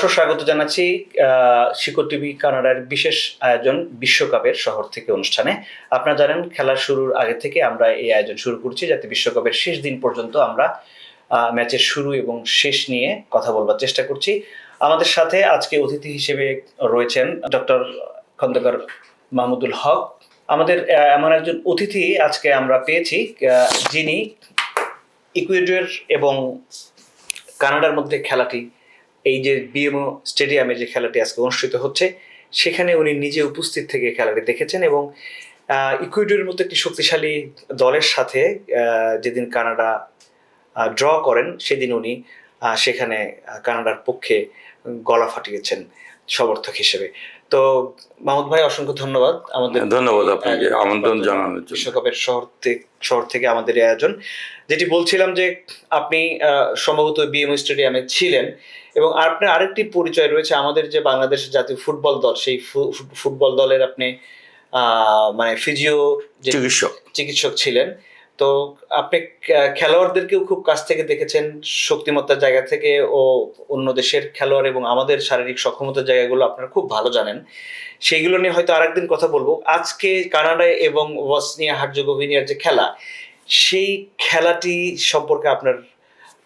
সহর্ষ স্বাগত জানাচ্ছি শিকড় টিভি কানাডার বিশেষ আয়োজন বিশ্বকাপের শহর থেকে অনুষ্ঠানে। আপনারা জানেন খেলার শুরুর আগে থেকে আমরা এই আয়োজন শুরু করছি যাতে বিশ্বকাপের শেষ দিন পর্যন্ত আমরা ম্যাচের শুরু এবং শেষ নিয়ে কথা বলবার চেষ্টা করছি। আমাদের সাথে আজকে অতিথি হিসেবে রয়েছেন ডক্টর খন্দকার মাহমুদুল হক। আমাদের এমন একজন অতিথি আজকে আমরা পেয়েছি যিনি ইকুয়েডর এবং কানাডার মধ্যে খেলাটি, এই যে বিএমও স্টেডিয়ামে যে খেলাটি আজকে অনুষ্ঠিত হচ্ছে সেখানে উনি নিজে উপস্থিত থেকে খেলাটি দেখেছেন এবং ইকুয়েডরের মতো একটি শক্তিশালী দলের সাথে যেদিন কানাডা ড্র করেন সেদিন উনি সেখানে কানাডার পক্ষে গলা ফাটিয়েছেন সমর্থক হিসেবে। তো মাহমুদ ভাই, অসংখ্য ধন্যবাদ। ধন্যবাদ আপনাকে আমন্ত্রণ জানানোর জন্য। বিশ্বকাপের শহর থেকে আমাদের এই আয়োজন, যেটি বলছিলাম যে আপনি সম্ভবত বিএমও স্টেডিয়ামে ছিলেন এবং আপনার আরেকটি পরিচয় রয়েছে আমাদের যে বাংলাদেশ জাতীয় ফুটবল দল, সেই ফুটবল দলের আপনি মানে ফিজিও চিকিৎসক ছিলেন। তো আপনি খেলোয়াড়দেরকেও খুব কাছ থেকে দেখেছেন, শক্তিমত্তার জায়গা থেকে ও অন্য দেশের খেলোয়াড় এবং আমাদের শারীরিক সক্ষমতার জায়গাগুলো আপনারা খুব ভালো জানেন। সেইগুলো নিয়ে হয়তো আরেকদিন কথা বলবো। আজকে কানাডায় এবং বসনিয়া হার্জেগোভিনার যে খেলা, সেই খেলাটি সম্পর্কে আপনার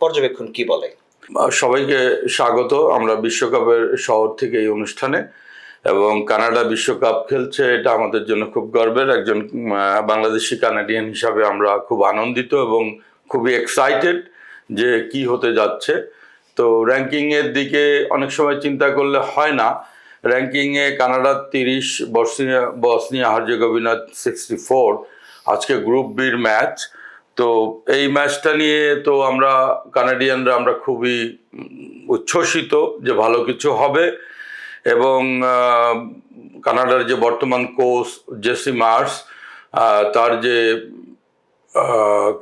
পর্যবেক্ষণ কি বলে? সবাইকে স্বাগত আমরা বিশ্বকাপের শহর থেকে এই অনুষ্ঠানে। এবং কানাডা বিশ্বকাপ খেলছে, এটা আমাদের জন্য খুব গর্বের। একজন বাংলাদেশি কানাডিয়ান হিসাবে আমরা খুব আনন্দিত এবং খুবই এক্সাইটেড যে কি হতে যাচ্ছে। তো র্যাঙ্কিংয়ের দিকে অনেক সময় চিন্তা করলে হয় না। র্যাঙ্কিংয়ে কানাডা 30, বসনিয়া হার্জেগোভিনা 64। আজকে গ্রুপ বির ম্যাচ। তো এই ম্যাচটা নিয়ে তো আমরা কানাডিয়ানরা আমরা খুবই উচ্ছ্বসিত যে ভালো কিছু হবে। এবং কানাডার যে বর্তমান কোচ জেসি মার্স, তার যে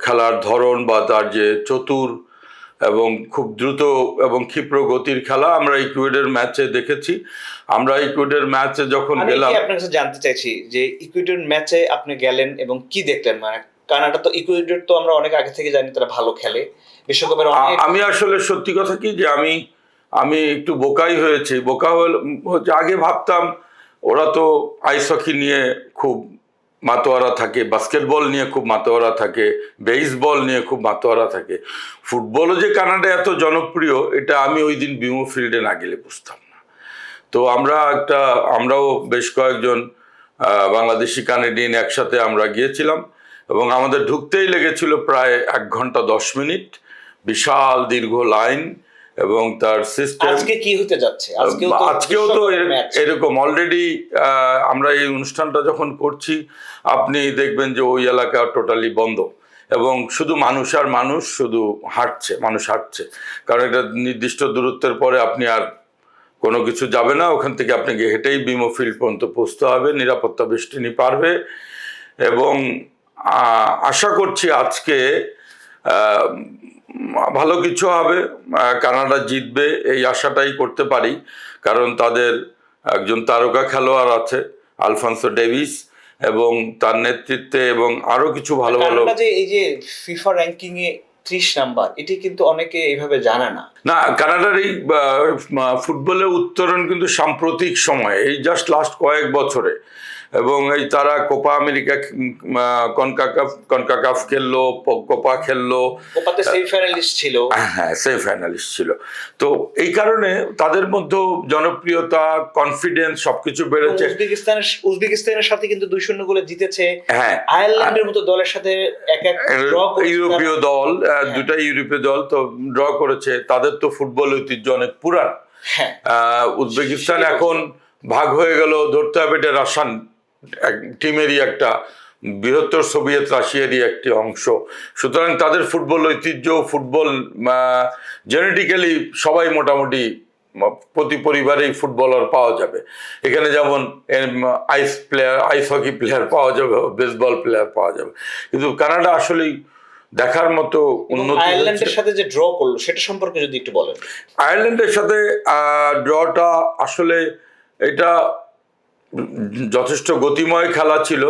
খেলার ধরন বা তার যে চতুর এবং খুব দ্রুত এবং ক্ষিপ্র গতির খেলা আমরা ইকুয়েডর ম্যাচে দেখেছি। আমরা ইকুয়েডর ম্যাচে যখন গেলাম, আপনার কাছে জানতে চাইছি যে ইকুয়েডর ম্যাচে আপনি গেলেন এবং কি দেখলেন? মানে কানাডা তো, ইকুয়েডর তো আমরা অনেক আগে থেকে জানি তারা ভালো খেলে বিশ্বকাপের। আমি আসলে সত্যি কথা কি যে আমি একটু বোকাই হয়েছি। বোকা হচ্ছে, আগে ভাবতাম ওরা তো আইস হকি নিয়ে খুব মাতোয়ারা থাকে, বাস্কেটবল নিয়ে খুব মাতোয়ারা থাকে, বেসবল নিয়ে খুব মাতোয়ারা থাকে। ফুটবলও যে কানাডা এত জনপ্রিয় এটা আমি ওই দিন বিমো ফিল্ডে না গেলে বুঝতাম না। তো আমরাও বেশ কয়েকজন বাংলাদেশি কানাডিয়ান একসাথে আমরা গিয়েছিলাম এবং আমাদের ঢুকতেই লেগেছিল প্রায় 1 ঘন্টা 10 মিনিট। বিশাল দীর্ঘ লাইন এবং তার সিস্টেম। আজকে কি হতে যাচ্ছে? আজকেও তো এরকম অলরেডি আমরা এই অনুষ্ঠানটা যখন করছি আপনি দেখবেন যে ওই এলাকা টোটালি বন্ধ এবং শুধু মানুষ আর মানুষ, শুধু মানুষ হাঁটছে। কারণ এটা নির্দিষ্ট দূরত্বের পরে আপনি আর কোনো কিছু যাবে না, ওখান থেকে আপনাকে হেঁটেই বিমো ফিল্ড পর্যন্ত পৌঁছতে হবে। নিরাপত্তা বেষ্টনী পারবে এবং আশা করছি আজকে ভালো কিছু হবে, কানাডা জিতবে এই আশাটাই করতে পারি। কারণ তাদের একজন তারকা খেলোয়াড় আছে আলফান্সো ডেভিস এবং তার নেতৃত্বে এবং আরো কিছু ভালো ভালো, এই যে ফিফা র্যাঙ্কিং এ 30 নাম্বার, এটি কিন্তু অনেকে এইভাবে জানে না। কানাডার এই ফুটবলের উত্তরণ কিন্তু সাম্প্রতিক সময়ে, এই জাস্ট লাস্ট কয়েক বছরে। এবং এই তারা কোপা আমেরিকা, কনকাকাফ খেললো, কোপা খেললো, কোপাতে সেমিফাইনালিস্ট ছিল। হ্যাঁ, সেমিফাইনালিস্ট ছিল। তো এই কারণে তাদের মধ্যে জনপ্রিয়তা, কনফিডেন্স সবকিছু বেড়েছে। উজবেকিস্তানের সাথে কিন্তু 2-0 গোলে জিতেছে। হ্যাঁ, আয়ারল্যান্ডের মতো দলের সাথে ইউরোপীয় দল, দুটা ইউরোপীয় দল তো ড্র করেছে। তাদের তো ফুটবল ঐতিহ্য অনেক পুরান। উজবেকিস্তান এখন ভাগ হয়ে গেল, ধরতে হবে এটা রাশিয়ান টিমেরই একটা, বৃহত্তর সোভিয়েত রাশিয়ারই একটি অংশ। সুতরাং তাদের ফুটবল ঐতিহ্য, ফুটবল জেনেটিক্যালি সবাই মোটামুটি প্রতি পরিবারেই ফুটবলার পাওয়া যাবে। এখানে যেমন আইস হকি প্লেয়ার পাওয়া যাবে, বেসবল প্লেয়ার পাওয়া যাবে। কিন্তু কানাডা আসলেই দেখার মতো উন্নতি। আয়ারল্যান্ডের সাথে যে ড্র করলো সেটা সম্পর্কে যদি একটু বলেন। আয়ারল্যান্ডের সাথে ড্রটা আসলে এটা যথেষ্ট গতিময় খেলা ছিল।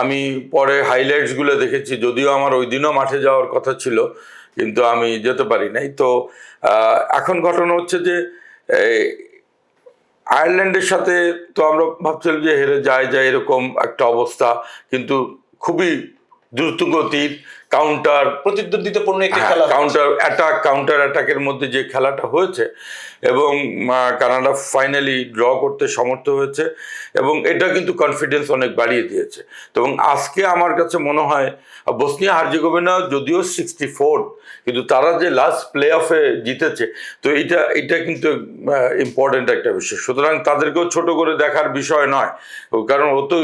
আমি পরে হাইলাইটসগুলো দেখেছি, যদিও আমার ওই দিনও মাঠে যাওয়ার কথা ছিল কিন্তু আমি যেতে পারি নাই। তো এখন ঘটনা হচ্ছে যে এই আয়ারল্যান্ডের সাথে তো আমরা ভাবছিলাম যে হেরে যায় এরকম একটা অবস্থা, কিন্তু খুবই দ্রুতগতির কাউন্টার প্রতিদ্বন্দ্বিতাপূর্ণ একটি খেলা কাউন্টার অ্যাটাকের মধ্যে যে খেলাটা হয়েছে, এবং কানাডা ফাইনালি ড্র করতে সমর্থ হয়েছে, এবং এটা কিন্তু কনফিডেন্স অনেক বাড়িয়ে দিয়েছে। এবং আজকে আমার কাছে মনে হয় বসনিয়া হার্জেগোভিনা যদিও 64, কিন্তু তারা যে লাস্ট প্লে অফে জিতেছে, তো এটা কিন্তু ইম্পর্টেন্ট একটা বিষয়। সুতরাং তাদেরকেও ছোট করে দেখার বিষয় নয়, কারণ ও তো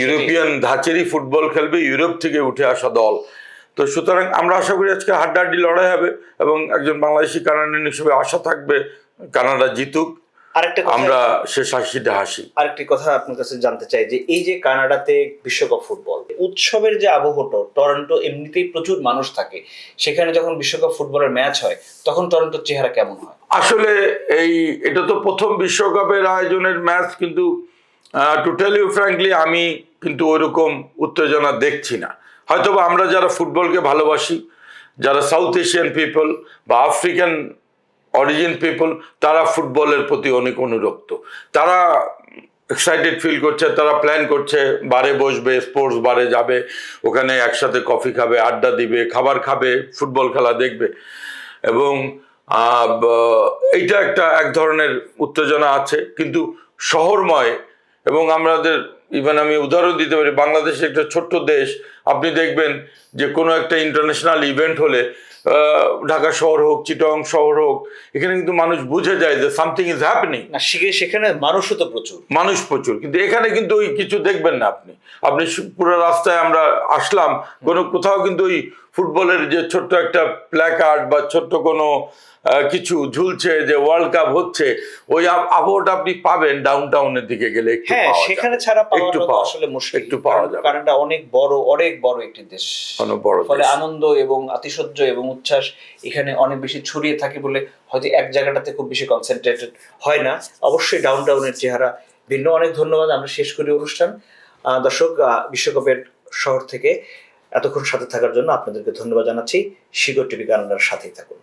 ইউরোপিয়ান ধাঁচেরই ফুটবল খেলবে, ইউরোপ থেকে উঠে আসা দল। তো সুতরাং আমরা আশা করি আজকে হাড্ডাহাড্ডি লড়াই হবে, এবং একজন বাংলাদেশি কানাডিয়ান হিসেবে আশা থাকবে কানাডা জিতুক, আমরা শেষ হাসিটা হাসি। আরেকটি কথা আপনার কাছে জানতে চাই যে এই যে কানাডাতে বিশ্বকাপ ফুটবল উৎসবের যে আবহটা, টরন্টো এমনিতেই প্রচুর মানুষ থাকে, সেখানে যখন বিশ্বকাপ ফুটবলের ম্যাচ হয় তখন টরন্টোর চেহারা কেমন হয়? আসলে এটা তো প্রথম বিশ্বকাপের আয়োজনের ম্যাচ, কিন্তু টু টেল ইউ ফ্র্যাঙ্কলি আমি কিন্তু ওইরকম উত্তেজনা দেখছি না। হয়তোবা আমরা যারা ফুটবলকে ভালোবাসি, যারা সাউথ এশিয়ান পিপল বা আফ্রিকান অরিজিন পিপল, তারা ফুটবলের প্রতি অনেক অনুরক্ত, তারা এক্সাইটেড ফিল করছে, তারা প্ল্যান করছে, বারে বসবে, স্পোর্টস বারে যাবে, ওখানে একসাথে কফি খাবে, আড্ডা দিবে, খাবার খাবে, ফুটবল খেলা দেখবে। এবং এইটা এক ধরনের উত্তেজনা আছে, কিন্তু শহরময়। এবং আমাদের ইভেন আমি উদাহরণ দিতে পারি, বাংলাদেশ একটা ছোট্ট দেশ, আপনি দেখবেন যে কোনো একটা ইন্টারন্যাশনাল ইভেন্ট হলে ঢাকা শহর হোক, চিটং শহর হোক, এখানে কিন্তু মানুষ বুঝে যায় যে সামথিং ইজ হ্যাপেনিং। সেখানে মানুষও তো প্রচুর, কিন্তু এখানে কিন্তু ওই কিছু দেখবেন না। আপনি পুরো রাস্তায় আমরা আসলাম, কোথাও কিন্তু ওই ফুটবলের যে ছোট্ট একটা প্ল্যাকার্ড বা ছোট্ট কোনো কিছু ঝুলছে যে ওয়ার্ল্ড কাপ হচ্ছে, ওই আবহাওয়াটা আপনি পাবেন ডাউন টাউনের দিকে গেলে। হ্যাঁ, সেখানে ছাড়া পাওয়া আসলে মুশকিল, একটু পাওয়া যাবে। কানাডা অনেক বড় একটি দেশ, ফলে আনন্দ এবং আতিশয্য এবং উচ্ছ্বাস এখানে অনেক বেশি ছড়িয়ে থাকে বলে হয়তো এক জায়গাটাতে খুব বেশি কনসেন্ট্রেটেড হয় না। অবশ্যই ডাউন টাউনের চেহারা ভিন্ন। অনেক ধন্যবাদ, আমরা শেষ করি অনুষ্ঠান। দর্শক, বিশ্বকাপের শহর থেকে এতক্ষণ সাথে থাকার জন্য আপনাদেরকে ধন্যবাদ জানাচ্ছি। শিকড় টিভি কানাডার সাথেই থাকুন।